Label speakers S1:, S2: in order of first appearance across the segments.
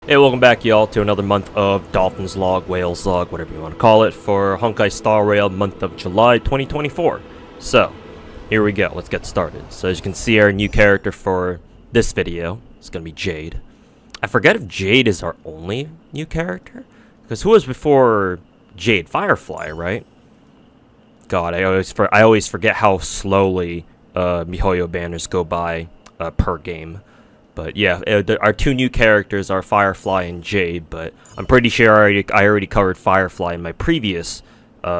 S1: Hey, welcome back y'all to another month of Dolphins Log, Whales Log, whatever you want to call it, for Honkai Star Rail month of July 2024. So, here we go, let's get started. So as you can see, our new character for this video is going to be Jade. I forget if Jade is our only new character, because who was before Jade? Firefly, right? God, I always forget how slowly MiHoYo banners go by per game. But yeah, our two new characters are Firefly and Jade, but I'm pretty sure I already covered Firefly in my previous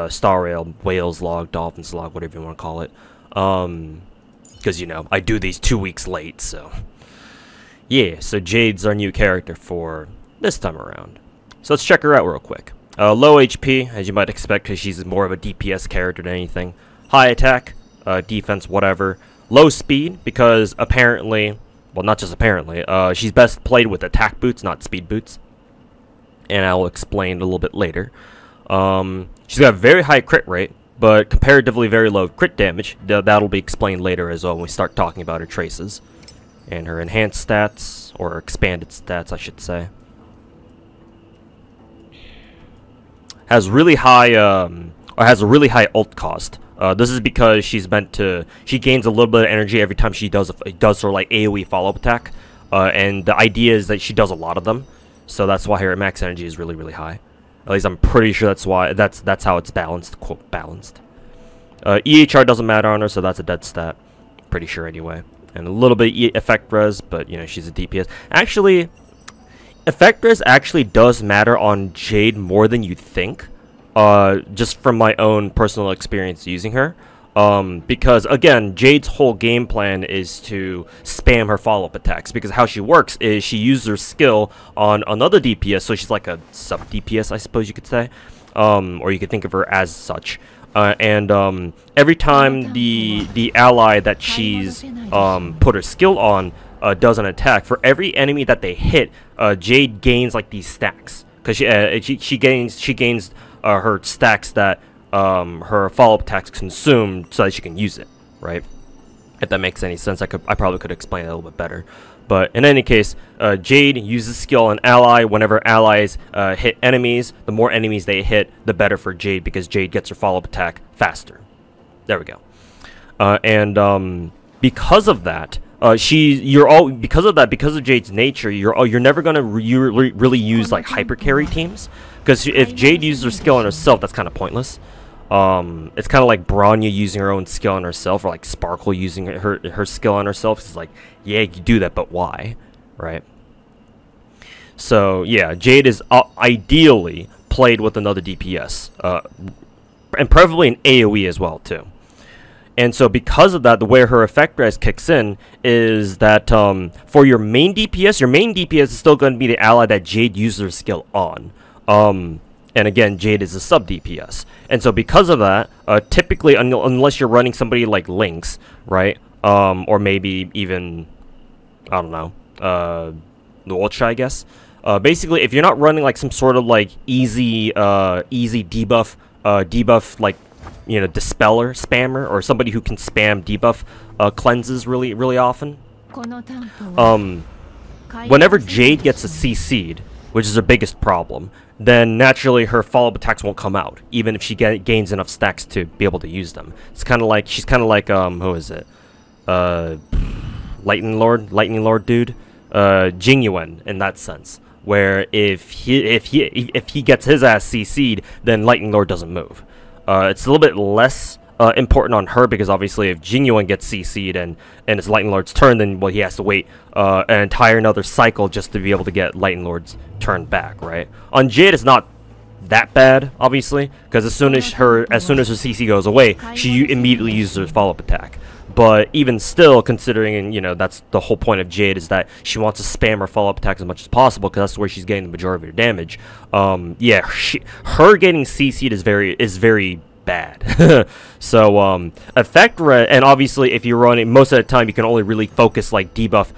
S1: Star Rail, Whales Log, Dolphins Log, whatever you want to call it. Because, you know, I do these 2 weeks late, so... Yeah, so Jade's our new character for this time around. So let's check her out real quick. Low HP, as you might expect, because she's more of a DPS character than anything. High attack, defense, whatever. Low speed, because apparently... Well, not just apparently. She's best played with attack boots, not speed boots. And I'll explain a little bit later. She's got a very high crit rate, but comparatively very low crit damage. That'll be explained later as well when we start talking about her traces. And her enhanced stats, or expanded stats, I should say. Has really high, has a really high ult cost. This is because she gains a little bit of energy every time she does her like AoE follow-up attack, and the idea is that she does a lot of them, so that's why her max energy is really high. At least I'm pretty sure that's how it's balanced, quote balanced. EHR doesn't matter on her, so that's a dead stat, pretty sure anyway, and a little bit effect res, but you know she's a DPS. Actually, effect res actually does matter on Jade more than you think. Just from my own personal experience using her, because again, Jade's whole game plan is to spam her follow-up attacks, because how she works is she uses her skill on another DPS, so she's like a sub-DPS, I suppose you could say, or you could think of her as such, and every time the ally that she's put her skill on does an attack, for every enemy that they hit, Jade gains like these stacks, because she gains her stacks that her follow-up attacks consume so that she can use it, right? If that makes any sense, I probably could explain it a little bit better. But in any case, Jade uses skill on ally. Whenever allies hit enemies, the more enemies they hit, the better for Jade, because Jade gets her follow-up attack faster. There we go. Because of that, because of Jade's nature, you're never gonna really use like hyper carry teams. Because if Jade uses her skill on herself, that's kind of pointless. It's kind of like Bronya using her own skill on herself, or like Sparkle using her skill on herself. It's like, yeah, you do that, but why, right? So yeah, Jade is ideally played with another DPS, and preferably an AoE as well too. And so because of that, the way her effect res kicks in is that for your main DPS is still going to be the ally that Jade uses her skill on. And again, Jade is a sub DPS, and so because of that, typically unless you're running somebody like Lynx, right, or maybe even, I don't know, Luocha, I guess. Basically, if you're not running like some sort of like easy debuff like, you know, dispeller spammer, or somebody who can spam debuff cleanses really often, whenever Jade gets a CC'd, which is her biggest problem, then naturally her follow-up attacks won't come out, even if she gains enough stacks to be able to use them. It's kind of like, she's kind of like, who is it? Lightning Lord dude? Jingyuan, in that sense. Where if he gets his ass CC'd, then Lightning Lord doesn't move. It's a little bit less important on her, because obviously if Jingyuan gets CC'd and it's Lightning Lord's turn, then well, he has to wait an entire another cycle just to be able to get Lightning Lord's turn back, right? On Jade, it's not that bad, obviously, because as soon as her CC goes away, she immediately uses her follow-up attack. But even still, considering, you know, that's the whole point of Jade, is that she wants to spam her follow-up attacks as much as possible, because that's where she's getting the majority of her damage. Yeah, her getting CC'd is very bad. So effect res, and obviously if you're running, most of the time you can only really focus like debuff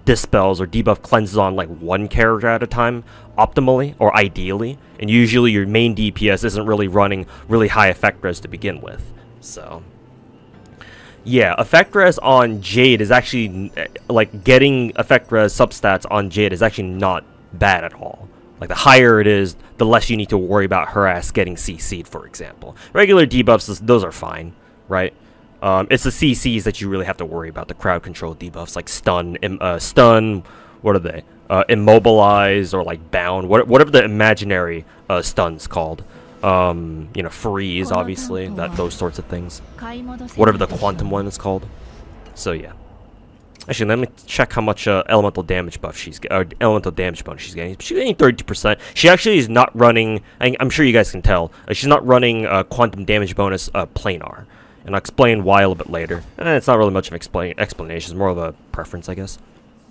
S1: dispels or debuff cleanses on like one character at a time optimally or ideally, and usually your main DPS isn't really running really high effect res to begin with. So Yeah, effect res on Jade is actually, like, getting effect res substats on Jade is actually not bad at all. Like, the higher it is, the less you need to worry about her ass getting CC'd, for example. Regular debuffs, those are fine, right? It's the CCs that you really have to worry about, the crowd control debuffs, like stun, what are they? Immobilize, or like bound, whatever the imaginary stun's called. You know, freeze, obviously, those sorts of things. Whatever the quantum one is called. So yeah. Actually, let me check how much elemental damage buff elemental damage bonus she's getting. She's getting 32%. She actually is not running. I'm sure you guys can tell. She's not running quantum damage bonus planar, and I'll explain why a little bit later. It's not really much of an explanation. It's more of a preference, I guess.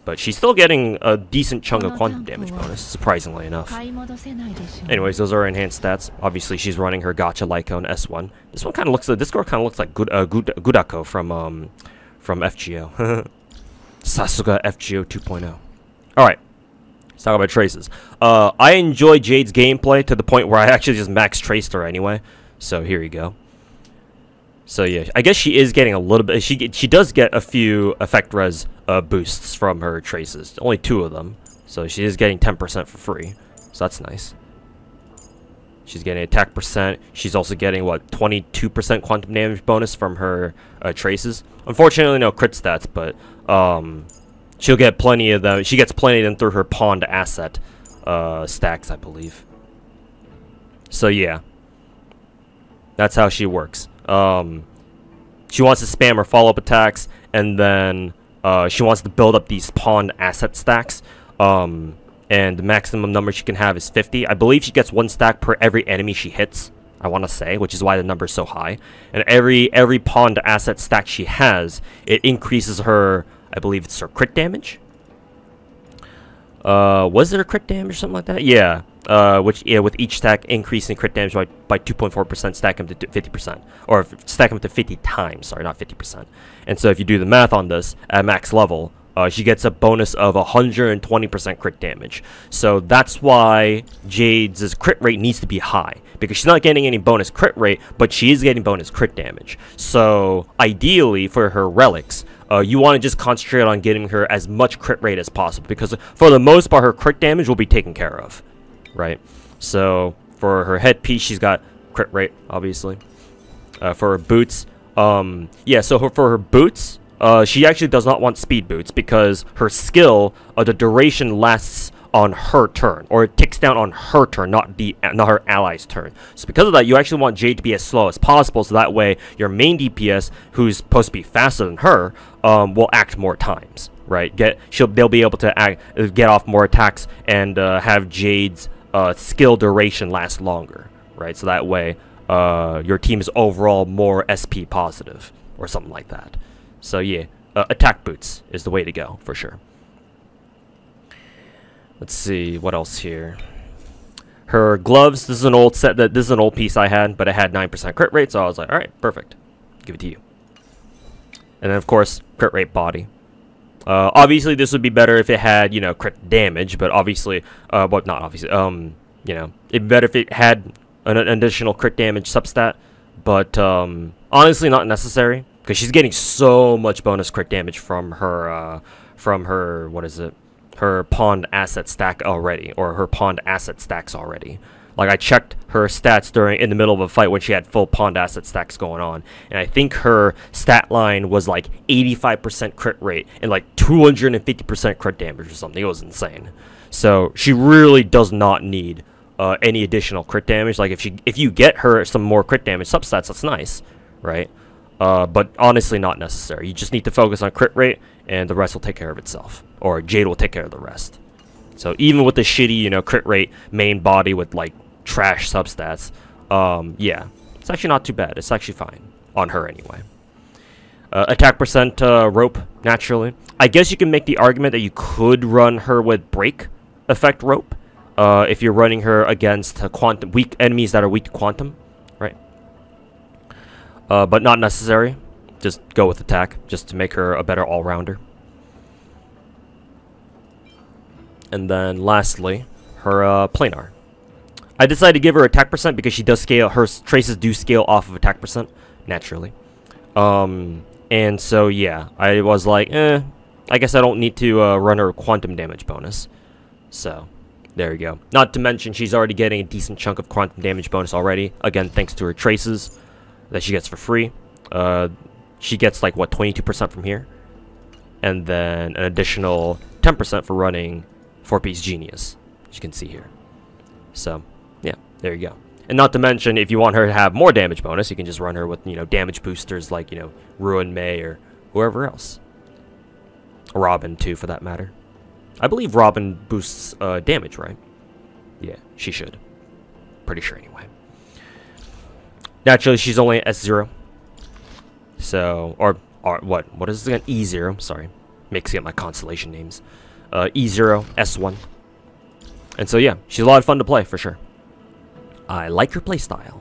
S1: But she's still getting a decent chunk of quantum damage bonus, surprisingly enough. Anyways, those are enhanced stats. Obviously, she's running her gacha Lyco S1. This one kind of looks. This girl kind of looks like Gudako from FGO. Sasuga FGO 2.0. Alright, let's talk about traces. I enjoy Jade's gameplay to the point where I actually just max traced her anyway. So here you go. So yeah, I guess she is getting a little bit. She does get a few effect res boosts from her traces. Only 2 of them. So she is getting 10% for free. So that's nice. She's getting attack percent. She's also getting, what, 22% quantum damage bonus from her traces. Unfortunately, no crit stats, but she'll get plenty of them. She gets plenty of them through her pawned asset stacks, I believe. So yeah, that's how she works. She wants to spam her follow-up attacks, and then she wants to build up these pawned asset stacks. And the maximum number she can have is 50. I believe she gets 1 stack per every enemy she hits, I want to say, which is why the number is so high. And every pawned asset stack she has, it increases her, I believe it's her crit damage. Was it her crit damage or something like that? Yeah. With each stack increasing crit damage by 2.4%, stack them to 50%. Or stack them to 50 times, sorry, not 50%. And so if you do the math on this, at max level, she gets a bonus of 120% crit damage. So that's why Jade's crit rate needs to be high, because she's not getting any bonus crit rate, but she is getting bonus crit damage. So ideally for her relics, you want to just concentrate on getting her as much crit rate as possible, because for the most part her crit damage will be taken care of, right? So for her headpiece, she's got crit rate, obviously. For her boots, yeah, so for her boots, she actually does not want speed boots, because her skill, the duration lasts on her turn, or it ticks down on her turn, not her ally's turn. So because of that, you actually want Jade to be as slow as possible, so that way your main DPS, who's supposed to be faster than her, will act more times, right? They'll be able to get off more attacks and have Jade's skill duration last longer, right? So that way your team is overall more SP positive, or something like that. So yeah, attack boots is the way to go, for sure. Let's see, what else here? Her gloves, this is an old set, this is an old piece I had, but it had 9% crit rate, so I was like, alright, perfect. Give it to you. And then, of course, crit rate body. Obviously, this would be better if it had, you know, crit damage, but obviously, well, not obviously, you know, it'd be better if it had an additional crit damage substat, but, honestly, not necessary. Because she's getting so much bonus crit damage from her, what is it? Her pawned asset stack already, or her pawned asset stacks already. Like, I checked her stats in the middle of a fight when she had full pawned asset stacks going on, and I think her stat line was like 85% crit rate and like 250% crit damage or something. It was insane. So she really does not need any additional crit damage. Like, if you get her some more crit damage substats, that's nice, right? But honestly, not necessary. You just need to focus on crit rate, and the rest will take care of itself. Or Jade will take care of the rest. So even with the shitty, you know, crit rate main body with, like, trash substats, yeah, it's actually not too bad. It's actually fine. On her, anyway. Attack percent rope, naturally. I guess you can make the argument that you could run her with break effect rope, if you're running her against weak enemies that are weak to quantum, right? But not necessary. Just go with attack, just to make her a better all-rounder. And then lastly, her planar. I decided to give her attack percent because she does scale. Her traces do scale off of attack percent, naturally. And so, yeah, I was like, I guess I don't need to run her quantum damage bonus. So, there you go. Not to mention, she's already getting a decent chunk of quantum damage bonus already. Again, thanks to her traces that she gets for free. She gets, like, what, 22% from here? And then an additional 10% for running 4-piece Genius, as you can see here. So, yeah, there you go. And not to mention, if you want her to have more damage bonus, you can just run her with, damage boosters like, Ruin May or whoever else. Robin, too, for that matter. I believe Robin boosts damage, right? Yeah, she should. Pretty sure, anyway. Naturally, she's only S0. So, or what is this again? E0, sorry. Mixing up my constellation names. E0, S1. And so, yeah, she's a lot of fun to play, for sure. I like her playstyle.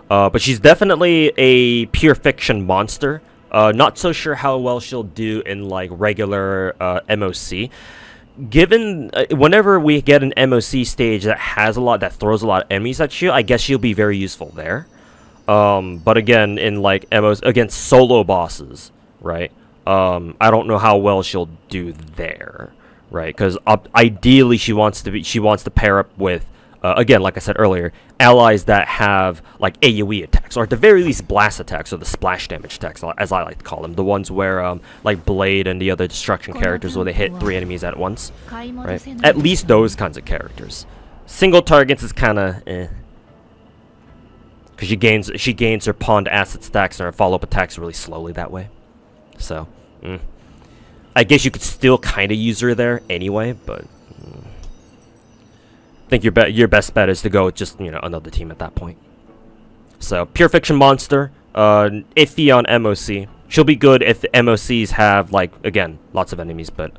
S1: But she's definitely a pure fiction monster. Not so sure how well she'll do in, like, regular MOC. Given, whenever we get an MOC stage that throws a lot of enemies at you, I guess she'll be very useful there. But again, in, like, against solo bosses, right? I don't know how well she'll do there, right? Because ideally she wants to pair up with, again, like I said earlier, allies that have, like, AoE attacks, or at the very least blast attacks, or the splash damage attacks, as I like to call them. The ones where, like, Blade and the other destruction characters, where they hit 3 enemies at once, right? At least those kinds of characters. Single targets is kind of, because she gains her pawned asset stacks and her follow-up attacks really slowly that way. So, I guess you could still kind of use her there anyway, but I think your best bet is to go with just, another team at that point. So, pure fiction monster, iffy on MOC. She'll be good if the MOCs have, like, again, lots of enemies, but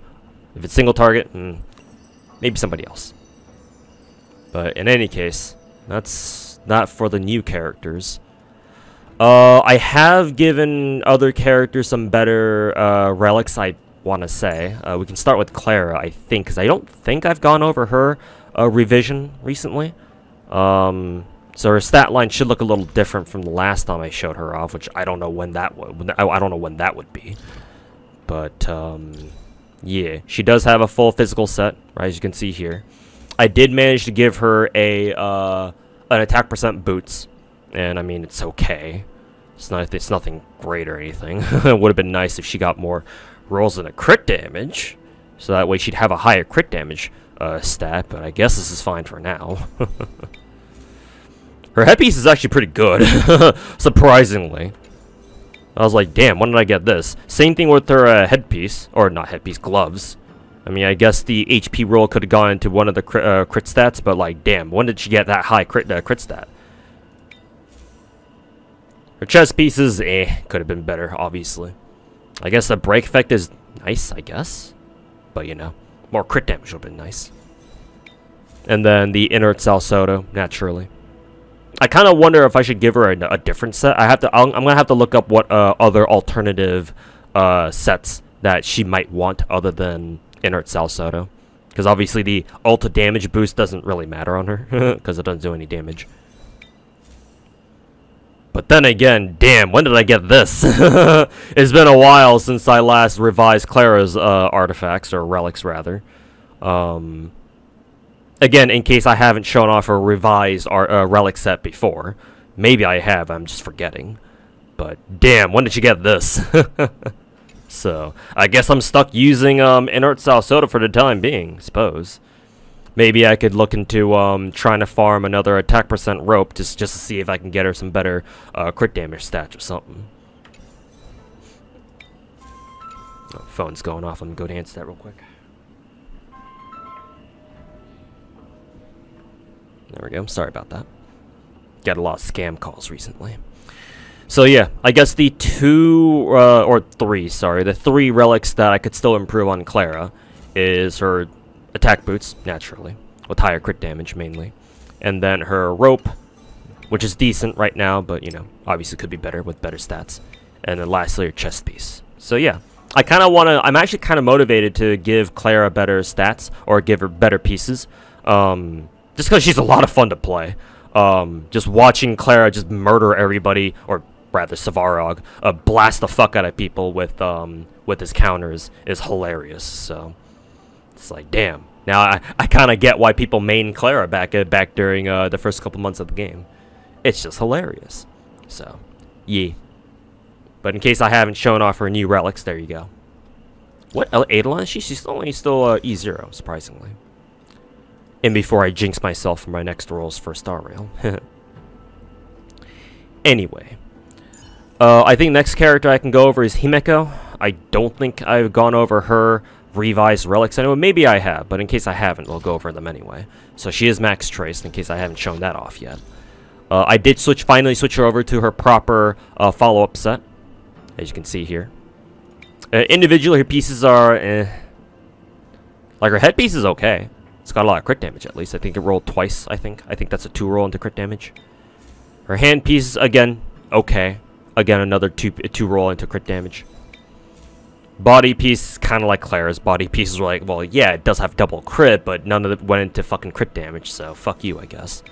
S1: if it's single target, maybe somebody else. But in any case, that's not for the new characters. I have given other characters some better relics, I want to say. We can start with Clara, I think, because I don't think I've gone over her revision recently. So her stat line should look a little different from the last time I showed her off, which I don't know when that would. I don't know when that would be. But yeah, she does have a full physical set, right, as you can see here. I did manage to give her an attack percent boots. And I mean, it's okay. It's nothing great or anything. It would have been nice if she got more rolls than a crit damage, so that way she'd have a higher crit damage stat. But I guess this is fine for now. Her headpiece is actually pretty good, surprisingly. I was like, damn, when did I get this? Same thing with her headpiece, or not headpiece, gloves. I mean, I guess the HP roll could have gone into one of the crit stats, but like, damn, when did she get that high crit stat? Her chest pieces, could have been better, obviously. I guess the break effect is nice, I guess. But, more crit damage would have been nice. And then the inert Salsodo, naturally. I kind of wonder if I should give her a different set. I'm going to have to look up what other alternative sets that she might want other than inert Salsodo. Because obviously the ultra damage boost doesn't really matter on her, because it doesn't do any damage. But then again, damn, when did I get this? It's been a while since I last revised Clara's artifacts, or relics rather. Again, in case I haven't shown off a revised relic set before. Maybe I have, I'm just forgetting. But damn, when did you get this? So, I guess I'm stuck using inert Salsoda for the time being, suppose. Maybe I could look into trying to farm another attack percent rope just to see if I can get her some better crit damage stats or something. Oh, phone's going off. Let me go to answer that real quick. There we go. Sorry about that. Got a lot of scam calls recently. So yeah, I guess the three relics that I could still improve on Clara is her attack boots, naturally, with higher crit damage mainly, and then her rope, which is decent right now, but obviously could be better with better stats, and then lastly her chest piece. So yeah, I'm actually kind of motivated to give Clara better stats, or give her better pieces, just because she's a lot of fun to play. Just watching Clara just murder everybody, or rather Savarog, blast the fuck out of people with his counters is hilarious. So it's like, damn. Now I kind of get why people main Clara back during the first couple months of the game. It's just hilarious. So, yeah. But in case I haven't shown off her new relics, there you go. What Eidolon is she? She's only still E0, surprisingly. And before I jinx myself for my next rolls for Star Rail. Anyway. I think next character I can go over is Himeko. I don't think I've gone over her revised relics anyway. Maybe I have, but in case I haven't, we'll go over them anyway. So she is max traced, in case I haven't shown that off yet. I did finally switch her over to her proper follow-up set, as you can see here. Individually, her pieces are like her headpiece is okay. It's got a lot of crit damage at least. I think it rolled twice. I think that's a 2 roll into crit damage. Her hand piece again okay. Again another 2 roll into crit damage. Body piece, kind of like Clara's. Body pieces were like, well, yeah, it does have double crit, but none of it went into fucking crit damage, so fuck you, I guess.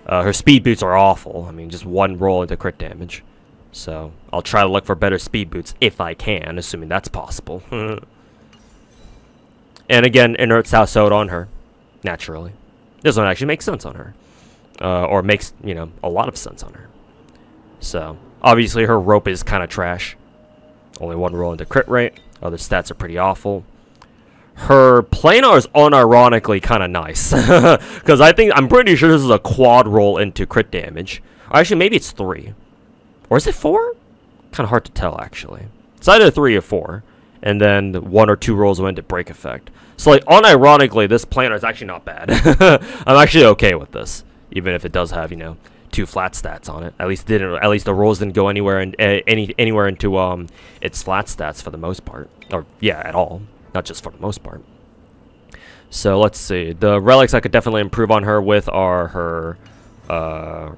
S1: Her speed boots are awful. I mean, just 1 roll into crit damage. So, I'll try to look for better speed boots if I can, assuming that's possible. And again, inert South on her, naturally. This one actually makes sense on her. Or makes, you know, a lot of sense on her. So, obviously her rope is kind of trash. Only 1 roll into crit rate. Other stats are pretty awful. Her planar is unironically kind of nice. Because I'm pretty sure this is a quad roll into crit damage. Or actually, maybe it's 3. Or is it 4? Kind of hard to tell, actually. It's either 3 or 4. And then 1 or 2 rolls went into break effect. So, like, unironically, this planar is actually not bad. I'm actually okay with this. Even if it does have, you know, 2 flat stats on it. At least the rolls didn't go anywhere anywhere into its flat stats for the most part. Or yeah, at all. Not just for the most part. So let's see. The relics I could definitely improve on her with are her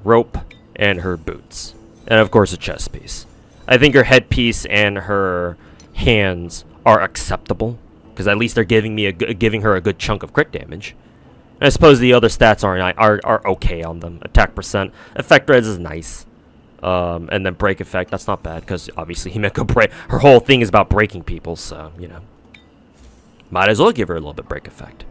S1: rope and her boots. And of course a chest piece. I think her headpiece and her hands are acceptable. Because at least they're giving her a good chunk of crit damage. I suppose the other stats are okay on them. Attack percent, effect res is nice, and then break effect. That's not bad because obviously Himeko her whole thing is about breaking people, so you know, might as well give her a little bit break effect.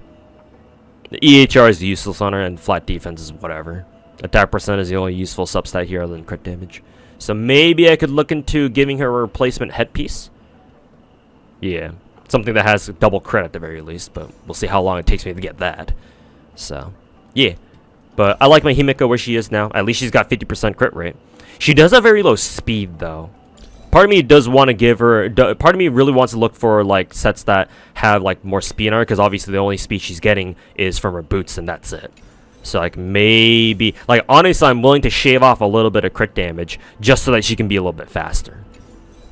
S1: The EHR is useless on her, and flat defense is whatever. Attack percent is the only useful substat here other than crit damage. So maybe I could look into giving her a replacement headpiece. Yeah, something that has double crit at the very least, but we'll see how long it takes me to get that. So, yeah. But I like my Himeko where she is now. At least she's got 50% crit rate. She does have very low speed, though. Part of me does want to give her... Part of me really wants to look for, like, sets that have, like, more speed on her. Because obviously the only speed she's getting is from her boots, and that's it. So, like, maybe... Like, honestly, I'm willing to shave off a little bit of crit damage just so that she can be a little bit faster.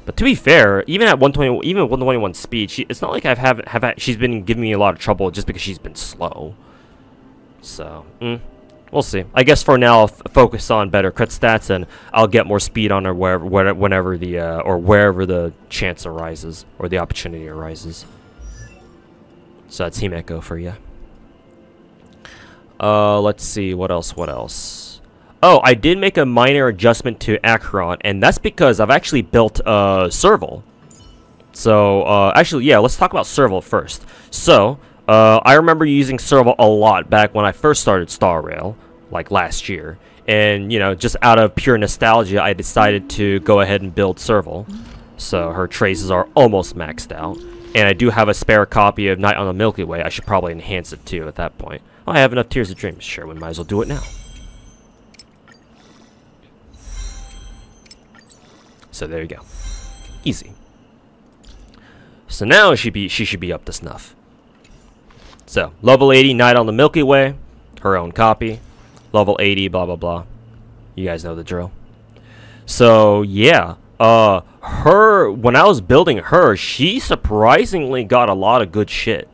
S1: But to be fair, even at 120, even at 121 speed, it's not like she's been giving me a lot of trouble just because she's been slow. So, we'll see. I guess for now, I'll focus on better crit stats, and I'll get more speed on her whenever wherever the chance arises or the opportunity arises. So that's Himeko for you. Let's see what else. Oh, I did make a minor adjustment to Acheron, and that's because I've actually built Serval. So, actually, yeah, let's talk about Serval first. So, I remember using Serval a lot back when I first started Star Rail, like last year. And, you know, just out of pure nostalgia, I decided to go ahead and build Serval. So her traces are almost maxed out. And I do have a spare copy of Night on the Milky Way. I should probably enhance it too at that point. Oh, I have enough Tears of Dreams. Sure, we might as well do it now. So there you go. Easy. So now she should be up to snuff. So, level 80, Night on the Milky Way, her own copy. Level 80, blah, blah, blah. You guys know the drill. So, yeah. When I was building her, she surprisingly got a lot of good shit.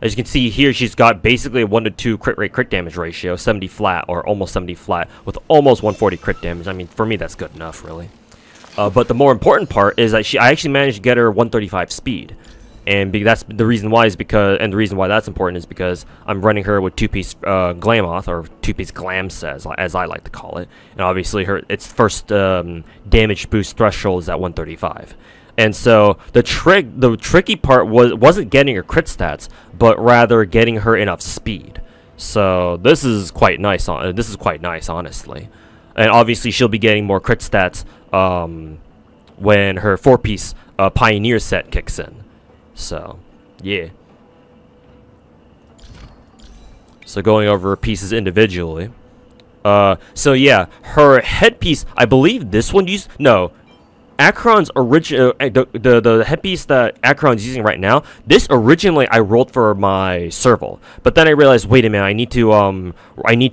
S1: As you can see here, she's got basically a 1 to 2 crit rate crit damage ratio, 70 flat, or almost 70 flat, with almost 140 crit damage. I mean, for me, that's good enough, really. But the more important part is that I actually managed to get her 135 speed. And that's the reason why is because, and the reason why that's important is because I'm running her with 2-piece Glamoth, or 2-piece Glam says, as I like to call it. And obviously its first damage boost threshold is at 135. And so the tricky part wasn't getting her crit stats, but rather getting her enough speed. So this is quite nice. This is quite nice, honestly. And obviously she'll be getting more crit stats when her 4-piece Pioneer set kicks in. So, yeah. So going over her pieces individually. So yeah, her headpiece, I believe this one used, no, Acheron's original, the headpiece that Acheron's using right now, this originally I rolled for my Serval, but then I realized, wait a minute, I need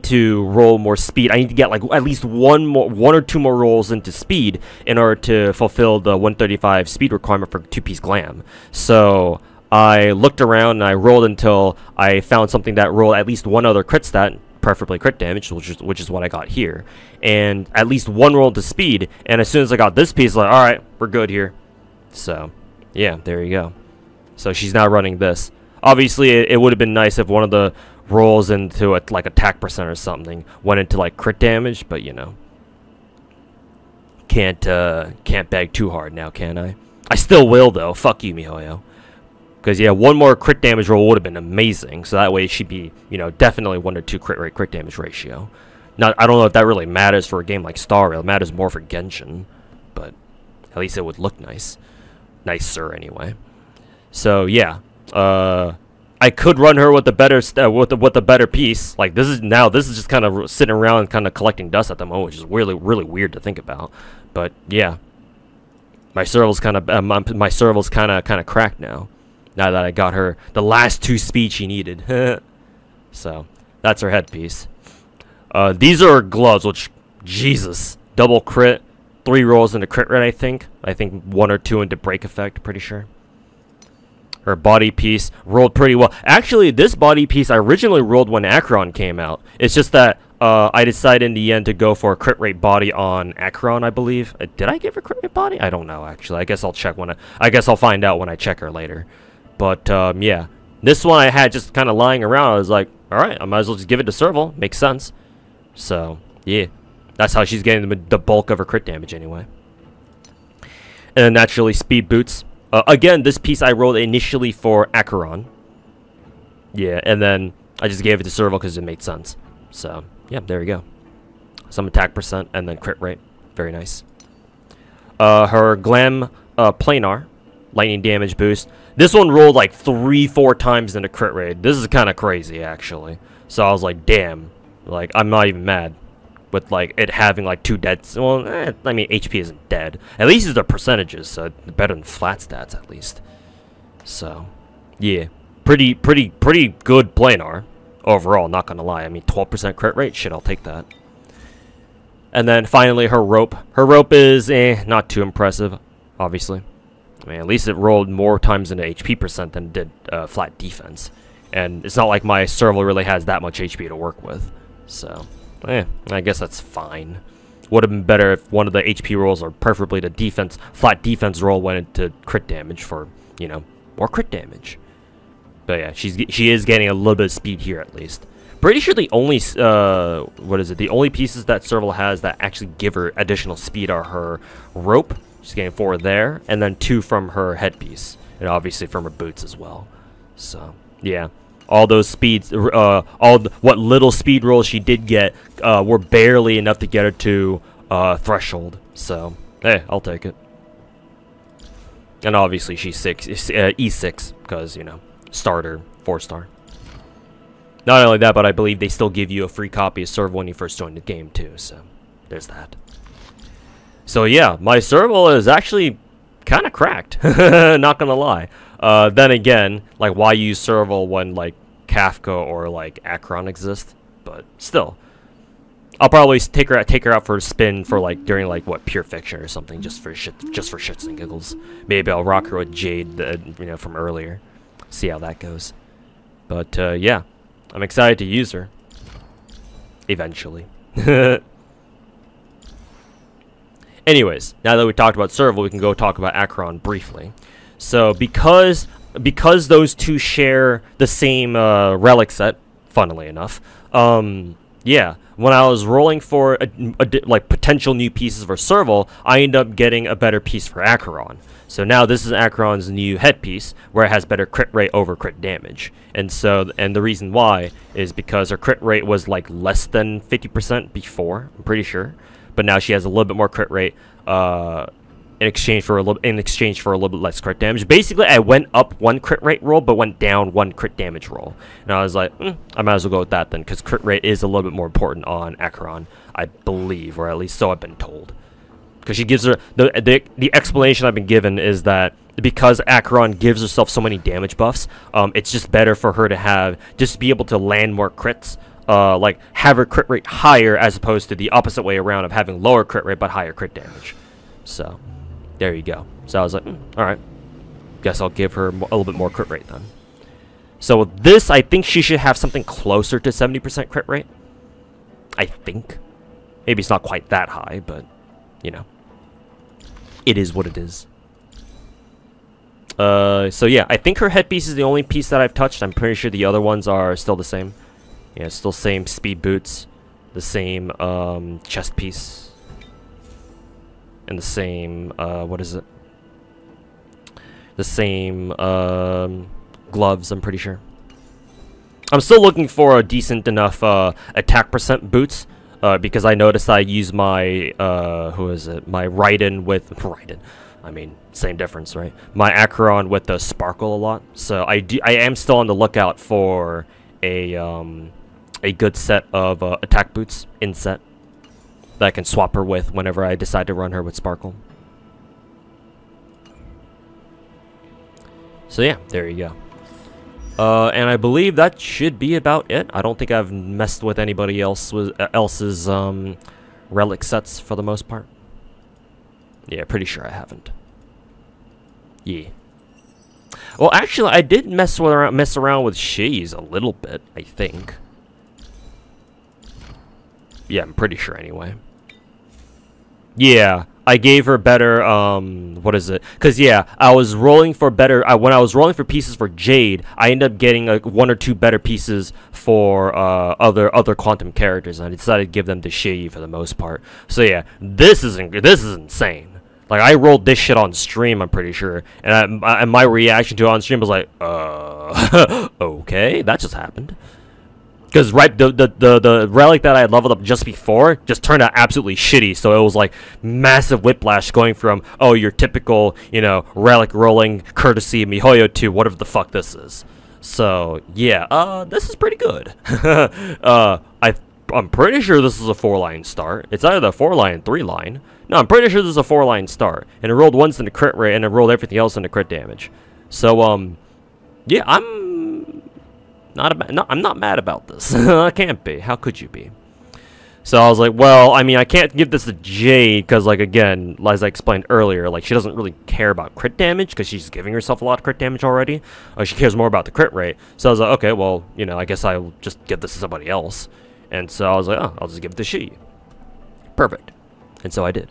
S1: to roll more speed. I need to get like at least one or two more rolls into speed in order to fulfill the 135 speed requirement for 2-piece Glam. So I looked around and I rolled until I found something that rolled at least one other crit stat, preferably crit damage, which is what I got here, and at least one roll to speed. And as soon as I got this piece, like, all right, we're good here. So yeah, there you go. So she's now running this. Obviously it would have been nice if one of the rolls into like attack percent or something went into like crit damage, but you know, can't beg too hard now, can I? I still will though. Fuck you, MiHoYo. Because, yeah, one more crit damage roll would have been amazing. So that way she'd be, you know, definitely 1 to 2 crit damage ratio. Now, I don't know if that really matters for a game like Star Rail. It matters more for Genshin. But at least it would look nice. Nicer, anyway. So, yeah. I could run her with the better with the better piece. Like, this is just kind of sitting around and kind of collecting dust at the moment, which is really, really weird to think about. But, yeah. My serval's kind of cracked now. Now that I got her the last 2 speed she needed. So, that's her headpiece. These are her gloves, which, Jesus. Double crit, 3 rolls into crit rate, I think. I think 1 or 2 into break effect, pretty sure. Her body piece rolled pretty well. Actually, this body piece I originally rolled when Acheron came out. It's just that I decided in the end to go for a crit rate body on Acheron, I believe. Did I give her crit rate body? I don't know, actually. I guess I'll check I guess I'll find out when I check her later. But, yeah. This one I had just kind of lying around. I was like, alright, I might as well just give it to Serval. Makes sense. So, yeah. That's how she's getting the bulk of her crit damage anyway. And then naturally, speed boots. Again, this piece I rolled initially for Acheron. Yeah, and then I just gave it to Serval because it made sense. So, yeah, there we go. Some attack percent and then crit rate. Very nice. Her Glam Planar. Lightning damage boost. This one rolled like 3-4 times in a crit rate. This is kind of crazy, actually. So I was like, damn. Like, I'm not even mad with like it having like 2 deads. Well, I mean, HP isn't dead. At least it's the percentages, so better than flat stats at least. So, yeah, pretty good planar overall. Not gonna lie. I mean, 12% crit rate. Shit, I'll take that. And then finally, her rope. Her rope is not too impressive, obviously. I mean, at least it rolled more times into HP percent than it did flat defense. And it's not like my Serval really has that much HP to work with. So, I guess that's fine. Would have been better if one of the HP rolls, or preferably the flat defense roll, went into crit damage for, you know, more crit damage. But yeah, she is getting a little bit of speed here at least. Pretty sure the only, the only pieces that Serval has that actually give her additional speed are her rope. She's getting 4 there, and then 2 from her headpiece, and obviously from her boots as well. So, yeah. All those speeds, what little speed rolls she did get were barely enough to get her to threshold. So, hey, I'll take it. And obviously she's E6, because, you know, starter, 4-star. Not only that, but I believe they still give you a free copy of Serval when you first join the game, too. So, there's that. So yeah, my Serval is actually kind of cracked. Not gonna lie. Then again, like, why use Serval when like Kafka or like Acheron exist? But still, I'll probably take her out for a spin for like during like what, Pure Fiction or something, just for shits and giggles. Maybe I'll rock her with Jade, you know, from earlier. See how that goes. But yeah, I'm excited to use her eventually. Anyways, now that we talked about Serval, we can go talk about Acheron briefly. So, because because those two share the same relic set, funnily enough, yeah, when I was rolling for like potential new pieces for Serval, I end up getting a better piece for Acheron. So now this is Acheron's new headpiece, where it has better crit rate over crit damage. And the reason why is because her crit rate was like less than 50% before, I'm pretty sure, but now she has a little bit more crit rate in exchange for a little bit less crit damage. Basically, I went up one crit rate roll, but went down one crit damage roll. And I was like, I might as well go with that then, because crit rate is a little bit more important on Acheron, I believe, or at least so I've been told. Because she gives her the explanation I've been given is that because Acheron gives herself so many damage buffs, it's just better for her to just be able to land more crits, like have her crit rate higher as opposed to the opposite way around of having lower crit rate but higher crit damage. So there you go. So I was like, all right, guess I'll give her a little bit more crit rate then. So with this, I think she should have something closer to 70% crit rate. I think. Maybe it's not quite that high, but you know, it is what it is. So yeah, I think her headpiece is the only piece that I've touched. I'm pretty sure the other ones are still the same. Yeah, still same speed boots, the same chest piece, and the same what is it? The same gloves. I'm pretty sure. I'm still looking for a decent enough attack percent boots. Because I noticed I use my, who is it? My Raiden with, Raiden, I mean, same difference, right? My Acheron with the sparkle a lot. So I am still on the lookout for a good set of attack boots in set that I can swap her with whenever I decide to run her with sparkle. So yeah, there you go. And I believe that should be about it. I don't think I've messed with anybody else's relic sets for the most part. Yeah, pretty sure I haven't. Yeah. Well, actually, I did mess around with Shi's a little bit, I think. Yeah, I'm pretty sure anyway. Yeah. I gave her better, what is it? Because, yeah, I was rolling for better, when I was rolling for pieces for Jade, I ended up getting, like, 1 or 2 better pieces for, other Quantum characters, and I decided to give them to Shi for the most part. So, yeah, this is insane. Like, I rolled this shit on stream, I'm pretty sure, and my reaction to it on stream was like, okay, that just happened. Because the relic that I had leveled up just before just turned out absolutely shitty. So it was like massive whiplash going from, oh, your typical, you know, relic rolling courtesy Mihoyo to whatever the fuck this is. So yeah, this is pretty good. I'm pretty sure this is a 4-line start. It's either a 4-line, 3-line. No, I'm pretty sure this is a 4-line start. And it rolled once in the crit rate, and it rolled everything else in the crit damage. So yeah, I'm not mad about this. I can't be. How could you be? So I was like, well, I mean, I can't give this to Jade because, like, again, as I explained earlier, like, she doesn't really care about crit damage because she's giving herself a lot of crit damage already. She cares more about the crit rate. So I was like, okay, well, you know, I guess I'll just give this to somebody else. And so I was like, oh, I'll just give it to Shi. Perfect. And so I did.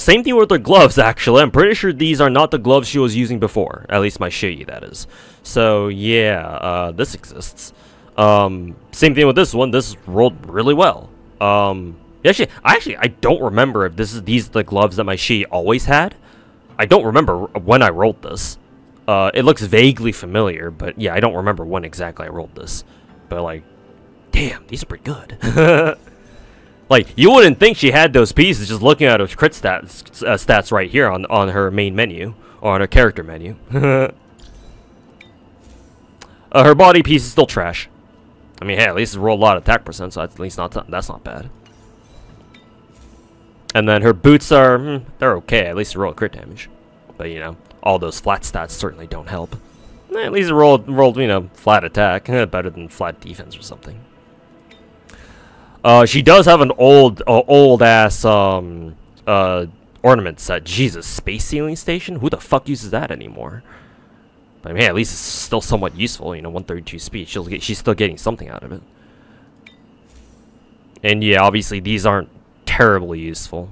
S1: Same thing with her gloves, actually. I'm pretty sure these are not the gloves she was using before. At least my Shi, that is. So, yeah, this exists. Same thing with this one. This rolled really well. Actually, I don't remember if these are the gloves that my Shi always had. I don't remember when I rolled this. It looks vaguely familiar, but yeah, I don't remember when exactly I rolled this. But, like, damn, these are pretty good. Like, you wouldn't think she had those pieces just looking at her crit stats right here on her main menu, or on her character menu. Her body piece is still trash. I mean, hey, at least it rolled a lot of attack percent, so at least that's not bad. And then her boots are, they're okay, at least it rolled crit damage. But, you know, all those flat stats certainly don't help. At least it rolled, you know, flat attack, better than flat defense or something. She does have an old ass ornament set. Jesus, space sealing station? Who the fuck uses that anymore? But I mean, hey, at least it's still somewhat useful. You know, 132 speed. She's still getting something out of it. And yeah, obviously these aren't terribly useful.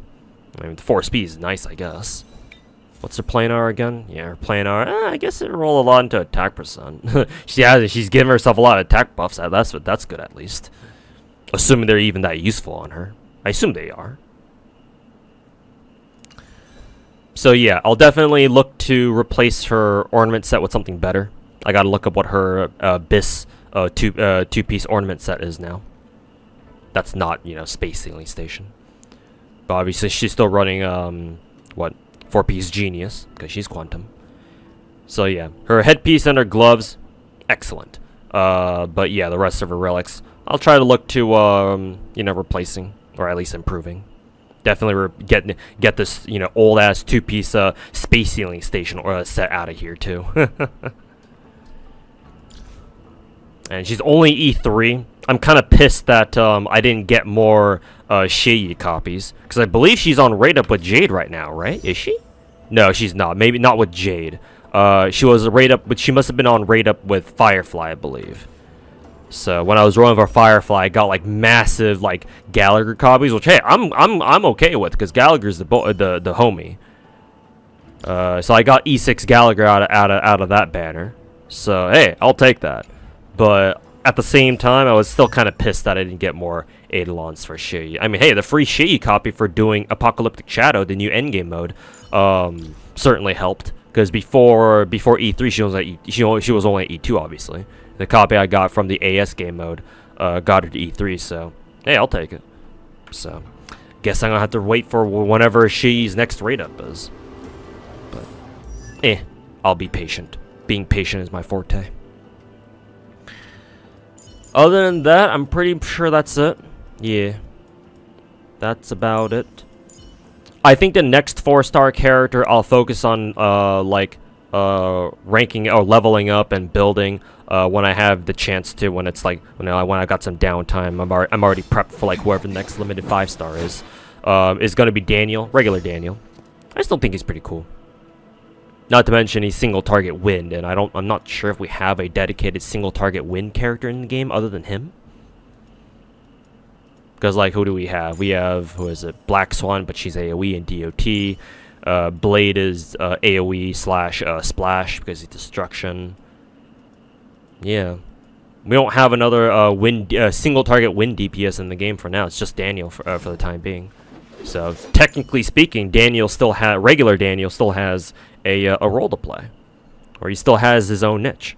S1: I mean, 4 speed is nice, I guess. What's her planar again? Yeah, her planar. I guess it roll a lot into attack percent. She's giving herself a lot of attack buffs. That's good at least. Assuming they're even that useful on her. I assume they are. So yeah, I'll definitely look to replace her ornament set with something better. I gotta look up what her bis two-piece ornament set is now. That's not, you know, Space Sailing Station. But obviously she's still running what, 4-piece Genius, because she's Quantum. So yeah, her headpiece and her gloves, excellent. But yeah, the rest of her relics, I'll try to look to you know, replacing or at least improving. Definitely get this, you know, old ass 2-piece Space Sailing Station or set out of here too. And she's only E3. I'm kind of pissed that I didn't get more Shei copies, because I believe she's on raid up with Jade right now, right? Is she? No, she's not. Maybe not with Jade. She was raid up, but she must have been on raid up with Firefly, I believe. So when I was rolling for Firefly, I got like massive like Gallagher copies, which hey, I'm okay with, because Gallagher's the homie. So I got E6 Gallagher out of that banner. So hey, I'll take that. But at the same time, I was still kind of pissed that I didn't get more Eidolons for Shei. I mean, hey, the free Shei copy for doing Apocalyptic Shadow, the new endgame mode, certainly helped. Because before E3, she was only at E2, obviously. The copy I got from the AS game mode got her to E3, so hey, I'll take it. So guess I'm gonna have to wait for whenever Shei's next raid up is. But I'll be patient. Being patient is my forte. Other than that, I'm pretty sure that's it. Yeah. That's about it. I think the next 4-star character I'll focus on, ranking or leveling up and building when I have the chance to. When it's like, when I got some downtime, I'm already prepped for like whoever the next limited 5-star is. Is gonna be Daniel, regular Daniel. I still think he's pretty cool. Not to mention he's single target wind, and I'm not sure if we have a dedicated single target wind character in the game other than him. Because like, who do we have? We have, who is it? Black Swan, but she's AoE and DOT. Blade is AoE slash splash because it's destruction. Yeah, we don't have another wind single target wind DPS in the game for now. It's just Daniel for the time being. So technically speaking, regular Daniel still has a role to play, or he still has his own niche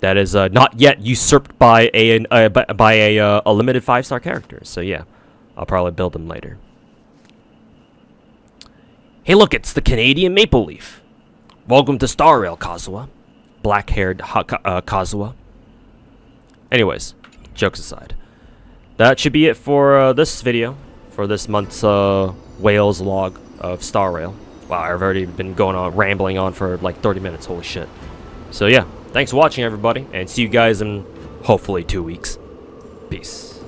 S1: that is not yet usurped by a limited 5-star character. So yeah, I'll probably build him later. Hey, look, it's the Canadian Maple Leaf. Welcome to Star Rail, Kazuha. Black-haired Kazuha. Anyways, jokes aside, that should be it for this video, for this month's Wales log of Star Rail. Wow, I've already been rambling on for like 30 minutes, holy shit. So yeah, thanks for watching everybody, and see you guys in hopefully 2 weeks. Peace.